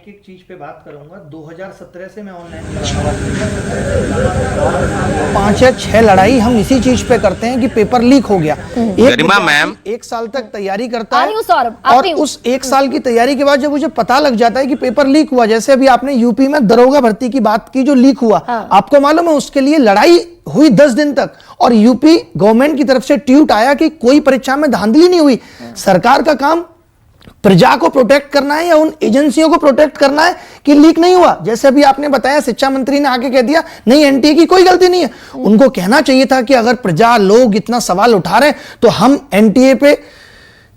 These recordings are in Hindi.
एक एक चीज पे बात करूंगा। 2017 से मैं ऑनलाइन 5 या 6 लड़ाई हम इसी चीज पे करते हैं कि पेपर लीक हो गया। गरिमा मैम 1 साल तक तैयारी करता है सौरभ, और उस 1 साल की तैयारी के बाद जब मुझे पता लग जाता है कि पेपर लीक हुआ, जैसे अभी आपने यूपी में दरोगा भर्ती की बात की जो लीक हुआ, आपको मालूम है उसके लिए लड़ाई हुई 10 दिन तक और यूपी गवर्नमेंट की तरफ से ट्वीट आया कि कोई परीक्षा में धांधली नहीं हुई। सरकार का काम प्रजा को प्रोटेक्ट करना है या उन एजेंसियों को प्रोटेक्ट करना है कि लीक नहीं हुआ। जैसे अभी आपने बताया, शिक्षा मंत्री ने आके कह दिया नहीं, एनटीए की कोई गलती नहीं है। उनको कहना चाहिए था कि अगर प्रजा लोग इतना सवाल उठा रहे हैं तो हम एनटीए पे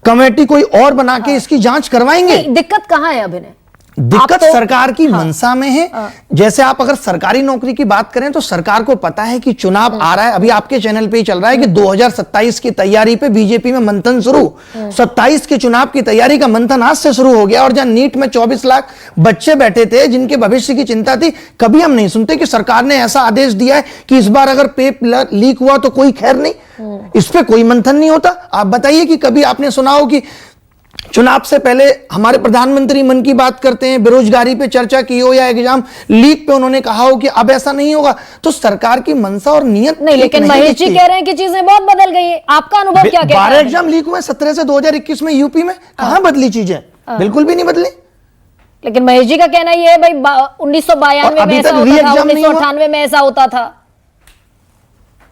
कमेटी कोई और बना के इसकी जांच करवाएंगे। दिक्कत कहां है अभिनय? दिक्कत सरकार की मंशा में है। जैसे आप अगर सरकारी नौकरी की बात करें तो सरकार को पता है कि चुनाव आ रहा है। अभी आपके चैनल पे ही चल रहा है कि 2027 की तैयारी पे बीजेपी में मंथन शुरू। 27 के चुनाव की तैयारी का मंथन आज से शुरू हो गया और जहां नीट में 24 लाख बच्चे बैठे थे जिनके भविष्य की चिंता थी, कभी हम नहीं सुनते कि सरकार ने ऐसा आदेश दिया है कि इस बार अगर पेपर लीक हुआ तो कोई खैर नहीं, इस पे कोई मंथन नहीं होता। आप बताइए कि कभी आपने सुना हो कि चुनाव से पहले हमारे प्रधानमंत्री मन की बात करते हैं, बेरोजगारी पे चर्चा की हो या एग्जाम लीक पे उन्होंने कहा हो कि अब ऐसा नहीं होगा। तो सरकार की मंशा और नियत नहीं, लेकिन महेश जी कह रहे हैं कि चीजें बहुत बदल गई है। आपका अनुभव क्या कहता है? 12 एग्जाम लीक हुए 17 से 2021 में यूपी में, कहां बदली चीजें? बिल्कुल भी नहीं बदली। लेकिन महेश जी का कहना यह है भाई 1992 में ऐसा होता था, 1998 में ऐसा होता था।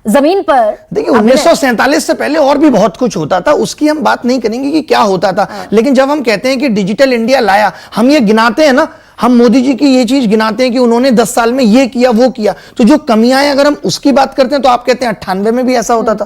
जमीन पर देखिए 1947 से पहले और भी बहुत कुछ होता था, उसकी हम बात नहीं करेंगे कि क्या होता था। लेकिन जब हम कहते हैं कि डिजिटल इंडिया लाया, हम ये गिनाते हैं ना, हम मोदी जी की ये चीज गिनाते हैं कि उन्होंने 10 साल में ये किया वो किया, तो जो कमियां हैं अगर हम उसकी बात करते हैं तो आप कहते हैं 98 में भी ऐसा होता था।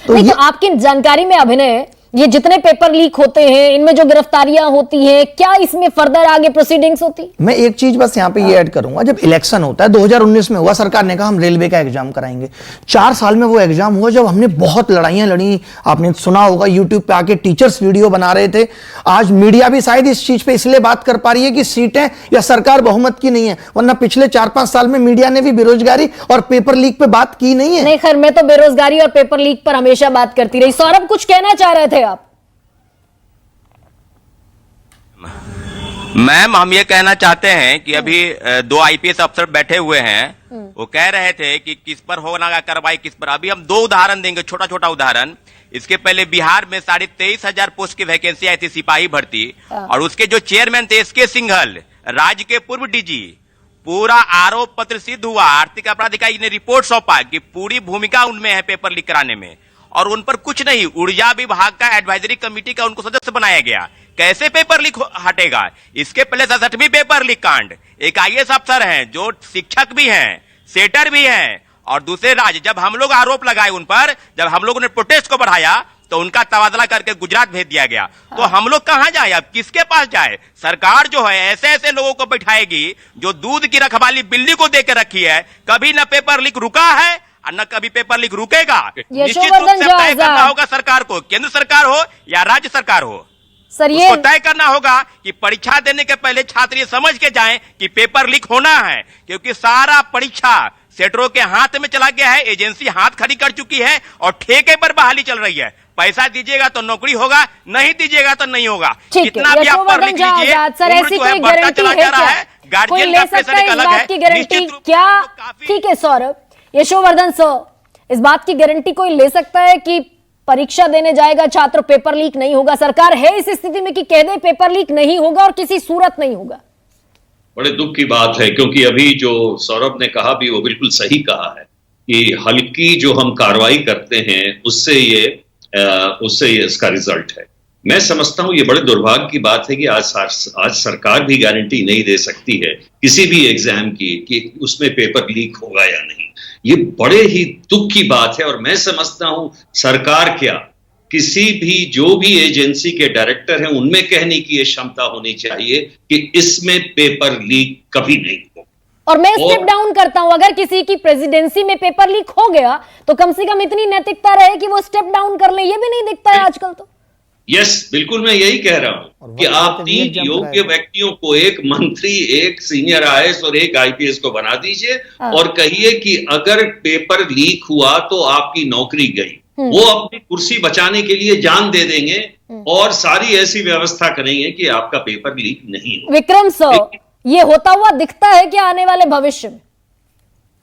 तो ये आपकी जानकारी में अभिनय, ये जितने पेपर लीक होते हैं इनमें जो गिरफ्तारियां होती हैं, क्या इसमें फर्दर आगे प्रोसीडिंग्स होती? मैं एक चीज बस यहाँ पे ये ऐड करूंगा, जब इलेक्शन होता है 2019 में हुआ, सरकार ने कहा हम रेलवे का एग्जाम कराएंगे। 4 साल में वो एग्जाम हुआ जब हमने बहुत लड़ाइयां लड़ी। आपने सुना होगा यूट्यूब पे आके टीचर्स वीडियो बना रहे थे। आज मीडिया भी शायद इस चीज पे इसलिए बात कर पा रही है कि सीटें या सरकार बहुमत की नहीं है, वरना पिछले 4-5 साल में मीडिया ने भी बेरोजगारी और पेपर लीक पे बात की नहीं है। नहीं खैर, मैं तो बेरोजगारी और पेपर लीक पर हमेशा बात करती रही। सौरभ, कुछ कहना चाह रहे थे आप? मैम हम ये कहना चाहते हैं कि अभी 2 आईपीएस अफसर बैठे हुए हैं, वो कह रहे थे कि किस पर होना कार्रवाई, किस पर। अभी हम 2 उदाहरण देंगे, छोटा छोटा उदाहरण। इसके पहले बिहार में 23,500 पोस्ट की वैकेंसी आई थी सिपाही भर्ती, और उसके जो चेयरमैन थे एसके सिंघल, राज्य के पूर्व डीजी, पूरा आरोप पत्र सिद्ध हुआ। आर्थिक अपराध इकाई ने रिपोर्ट सौंपा कि पूरी भूमिका उनमें है पेपर लीक कराने में, और उन पर कुछ नहीं। ऊर्जा विभाग का एडवाइजरी कमेटी का उनको सदस्य बनाया गया। कैसे पेपर लीक हटेगा? इसके पहले 67वीं पेपर लीक कांड, एक आईएएस अफसर हैं जो शिक्षक भी हैं, सेटर भी हैं, और दूसरे राज्य, जब हम लोग आरोप लगाए उन पर, जब हम लोगों ने प्रोटेस्ट को बढ़ाया तो उनका तबादला करके गुजरात भेज दिया गया। तो हम लोग कहां जाए अब, किसके पास जाए? सरकार जो है ऐसे ऐसे लोगों को बैठाएगी जो दूध की रखवाली बिल्ली को देकर रखी है। कभी न पेपर लीक रुका है और न कभी पेपर लीक रुकेगा। निश्चित रूप से तय करना होगा सरकार को, केंद्र सरकार हो या राज्य सरकार हो, सर उसको तय करना होगा कि परीक्षा देने के पहले छात्र ये समझ के जाएं कि पेपर लीक होना है, क्योंकि सारा परीक्षा सेटरों के हाथ में चला गया है। एजेंसी हाथ खड़ी कर चुकी है और ठेके पर बहाली चल रही है। पैसा दीजिएगा तो नौकरी होगा, नहीं दीजिएगा तो नहीं होगा। कितना भी आप पढ़ लिख लीजिए, उम्र जो है बढ़ता चला जा रहा है। गार्जियन का प्रेशर एक अलग है, निश्चित रूप से क्या? ठीक है सौरभ, यशोवर्धन सर, इस बात की गारंटी कोई ले सकता है कि परीक्षा देने जाएगा छात्र, पेपर लीक नहीं होगा? सरकार है इस स्थिति में कि कह दे पेपर लीक नहीं होगा और किसी सूरत नहीं होगा? बड़े दुख की बात है, क्योंकि अभी जो सौरभ ने कहा भी वो बिल्कुल सही कहा है कि हल्की जो हम कार्रवाई करते हैं उससे ये इसका रिजल्ट है। मैं समझता हूं ये बड़े दुर्भाग्य की बात है कि आज सरकार भी गारंटी नहीं दे सकती है किसी भी एग्जाम की कि उसमें पेपर लीक होगा या नहीं। ये बड़े ही दुख की बात है। और मैं समझता हूं सरकार क्या, किसी भी जो भी एजेंसी के डायरेक्टर हैं उनमें कहने की ये क्षमता होनी चाहिए कि इसमें पेपर लीक कभी नहीं हो। और मैं स्टेप डाउन करता हूं, अगर किसी की प्रेसिडेंसी में पेपर लीक हो गया तो कम से कम इतनी नैतिकता रहे कि वो स्टेप डाउन कर ले। ये भी नहीं दिखता है आजकल। तो यस, बिल्कुल मैं यही कह रहा हूं कि आप 3 योग्य व्यक्तियों को, एक मंत्री, एक सीनियर आईएएस और एक आईपीएस को बना दीजिए और कहिए कि अगर पेपर लीक हुआ तो आपकी नौकरी गई। वो अपनी कुर्सी बचाने के लिए जान दे देंगे और सारी ऐसी व्यवस्था करेंगे कि आपका पेपर लीक नहीं हो। विक्रम सर, ये होता हुआ दिखता है क्या आने वाले भविष्य में?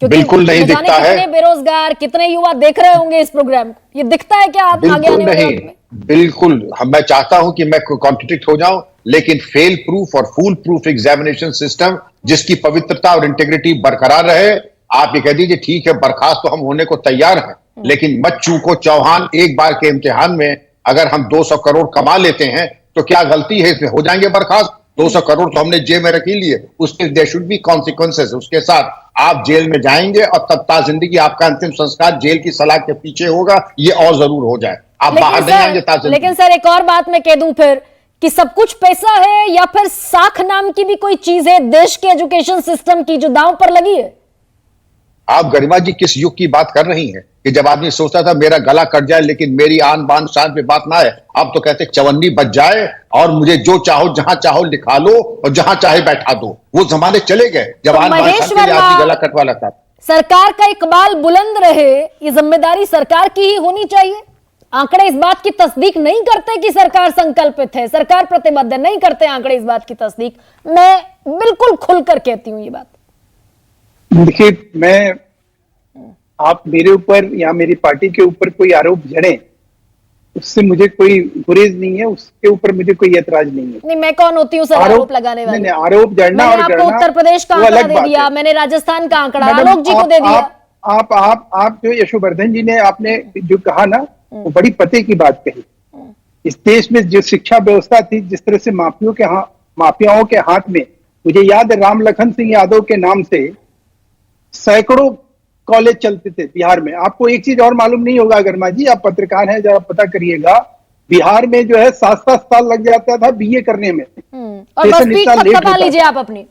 क्योंकि बिल्कुल नहीं दिखता है। कितने बेरोजगार, कितने युवा देख रहे होंगे इस प्रोग्राम को, ये दिखता है क्या आगे आने वाले नहीं, वक्त में? बिल्कुल। मैं चाहता हूं कि मैं कॉन्ट्रडिक्ट हो जाऊं, लेकिन फेल प्रूफ और फूल प्रूफ एग्जामिनेशन सिस्टम जिसकी पवित्रता और इंटीग्रिटी बरकरार रहे, आप ये कह दीजिए ठीक है बर्खास्त तो हम होने को तैयार हैं, लेकिन मत चूको चौहान, एक बार के इम्तिहान में अगर हम 200 करोड़ कमा लेते हैं तो क्या गलती है इसमें हो जाएंगे बर्खास्त? 200 करोड़ तो हमने जेब में रख ही लिए, उसके देयर शुड बी कॉन्सिक्वेंसेस। उसके साथ आप जेल में जाएंगे और तब ता जिंदगी आपका अंतिम संस्कार जेल की सलाख के पीछे होगा, ये और जरूर हो जाए। आप बाहर नहीं आएंगे ता जिंदगी। लेकिन सर एक और बात मैं कह दूं फिर कि सब कुछ पैसा है या फिर साख नाम की भी कोई चीज है देश के एजुकेशन सिस्टम की जो दांव पर लगी है? आप गरिमा जी किस युग की बात कर रही हैं कि जब आदमी सोचता था मेरा गला कट जाए लेकिन मेरी आन बान शान पे बात ना है, अब तो कहते चवन्नी बच जाए और मुझे जो चाहो जहां चाहो लिखा लो और जहां चाहे बैठा दो। वो जमाने चले गए जब आन बान शान के लिए आदमी गला कटवा लगता था। सरकार का इकबाल बुलंद रहे, ये जिम्मेदारी सरकार की ही होनी चाहिए। आंकड़े इस बात की तस्दीक नहीं करते कि सरकार संकल्पित है, सरकार प्रतिबद्ध है, नहीं करते आंकड़े इस बात की तस्दीक। मैं बिल्कुल खुलकर कहती हूं ये बात। देखिए, मैं आप मेरे ऊपर या मेरी पार्टी के ऊपर कोई आरोप जड़े, उससे मुझे कोई गुरेज नहीं है, उसके ऊपर मुझे कोई ऐतराज नहीं है। नहीं, मैं कौन होती हूँ सर आरोप लगाने वाली? नहीं, आरोप जड़ना और मैंने आपको उत्तर प्रदेश का आंकड़ा दे दिया, मैंने राजस्थान का आंकड़ा आलोक जी को दे दिया। आप जो यशोवर्धन जी ने आपने जो कहा ना, वो बड़ी पते की बात कही। इस देश में जो शिक्षा व्यवस्था थी, जिस तरह से माफियाओं के हाथ में, मुझे याद है राम लखन सिंह यादव के नाम से सैकड़ों कॉलेज चलते थे बिहार में। आपको एक चीज और मालूम नहीं होगा गर्मा जी, आप पत्रकार हैं, जरा पता करिएगा, बिहार में जो है 7-7 साल लग जाता था बीए करने में। और बस पीठ थपथपा लीजिए आप अपनी।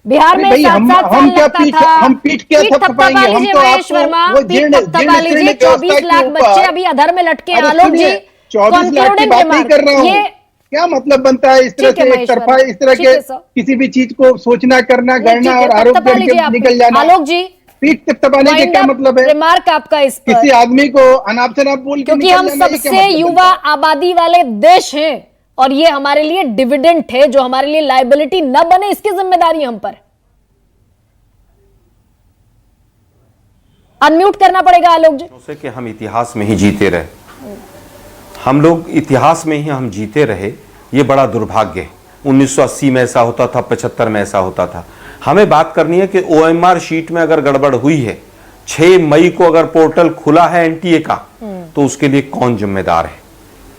बिहार में 7-7 साल लगता था। हम पीठ क्या थपथपाएंगे? हम तो महेश वर्मा पीठ थपथपा लीजिए। 24 लाख बच्चे अभी अधर में लटके। आलोक जी 24 लाख की बात नहीं कर रहा हूँ। क्या मतलब बनता है इस तरह से एक तरफा, इस तरह के किसी भी चीज को सोचना, करना, गढ़ना और आरोप करके निकल जाना? आलोक जी पीठ थपथपाने के क्या मतलब है? रिमार्क आपका इस पर किसी आदमी को अनाप शनाप बोल के, क्योंकि हम सबसे युवा आबादी वाले देश हैं और ये हमारे लिए डिविडेंड है, जो हमारे लिए लायबिलिटी न बने इसकी जिम्मेदारी हम पर। अनम्यूट करना पड़ेगा आलोक जी। से कि हम इतिहास में ही जीते रहे, हम लोग इतिहास में ही हम जीते रहे, ये बड़ा दुर्भाग्य है। 1980 में ऐसा होता था, 75 में ऐसा होता था। हमें बात करनी है कि ओएमआर शीट में अगर गड़बड़ हुई है, 6 मई को अगर पोर्टल खुला है एनटीए का, तो उसके लिए कौन जिम्मेदार है?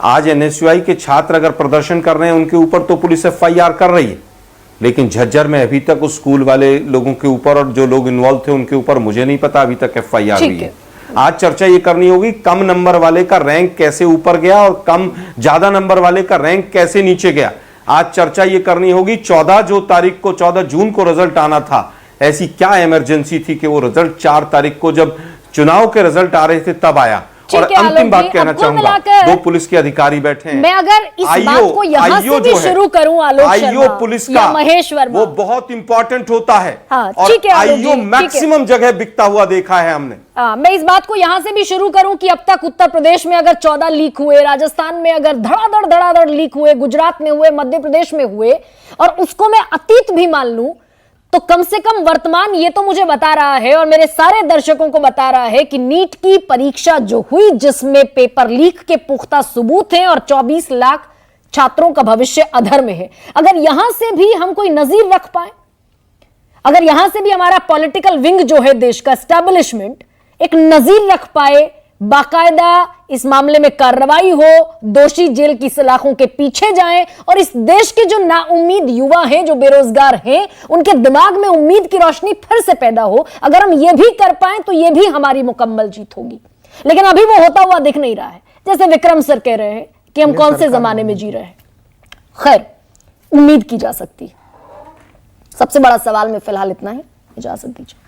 आज एनएसयूआई के छात्र अगर प्रदर्शन कर रहे हैं, उनके ऊपर तो पुलिस एफआईआर कर रही है, लेकिन झज्जर में अभी तक उस स्कूल वाले लोगों के ऊपर और जो लोग इन्वॉल्व थे उनके ऊपर मुझे नहीं पता अभी तक एफआईआर हुई है। आज चर्चा ये करनी होगी कम नंबर वाले का रैंक कैसे ऊपर गया और ज्यादा नंबर वाले का रैंक कैसे नीचे गया। आज चर्चा ये करनी होगी 14 जून को रिजल्ट आना था, ऐसी क्या इमरजेंसी थी कि वो रिजल्ट 4 तारीख को जब चुनाव के रिजल्ट आ रहे थे तब आया। और अंतिम बात कहना चाहूंगा, 2 पुलिस के अधिकारी बैठे हैं। मैं अगर इस बात को यहां से भी शुरू करूं आलोक शर्मा, पुलिस का महेश वर्मा, वो बहुत इंपॉर्टेंट होता है। हाँ, और आईओ मैक्सिमम जगह बिकता हुआ देखा है हमने। मैं इस बात को यहां से भी शुरू करूं कि अब तक उत्तर प्रदेश में अगर 14 लीक हुए, राजस्थान में अगर धड़ाधड़ लीक हुए, गुजरात में हुए, मध्य प्रदेश में हुए, और उसको मैं अतीत भी मान लूं, तो कम से कम वर्तमान ये तो मुझे बता रहा है और मेरे सारे दर्शकों को बता रहा है कि नीट की परीक्षा जो हुई, जिसमें पेपर लीक के पुख्ता सबूत हैं और 24 लाख छात्रों का भविष्य अधर में है, अगर यहां से भी हम कोई नजीर रख पाए, अगर यहां से भी हमारा पॉलिटिकल विंग जो है देश का एस्टैब्लिशमेंट एक नजीर रख पाए, बाकायदा इस मामले में कार्रवाई हो, दोषी जेल की सलाखों के पीछे जाएं और इस देश के जो नाउम्मीद युवा हैं, जो बेरोजगार हैं, उनके दिमाग में उम्मीद की रोशनी फिर से पैदा हो, अगर हम ये भी कर पाएं तो ये भी हमारी मुकम्मल जीत होगी। लेकिन अभी वो होता हुआ दिख नहीं रहा है। जैसे विक्रम सर कह रहे हैं कि हम कौन से जमाने में जी रहे हैं। खैर, उम्मीद की जा सकती है। सबसे बड़ा सवाल में फिलहाल इतना ही। इजाजत दीजिए।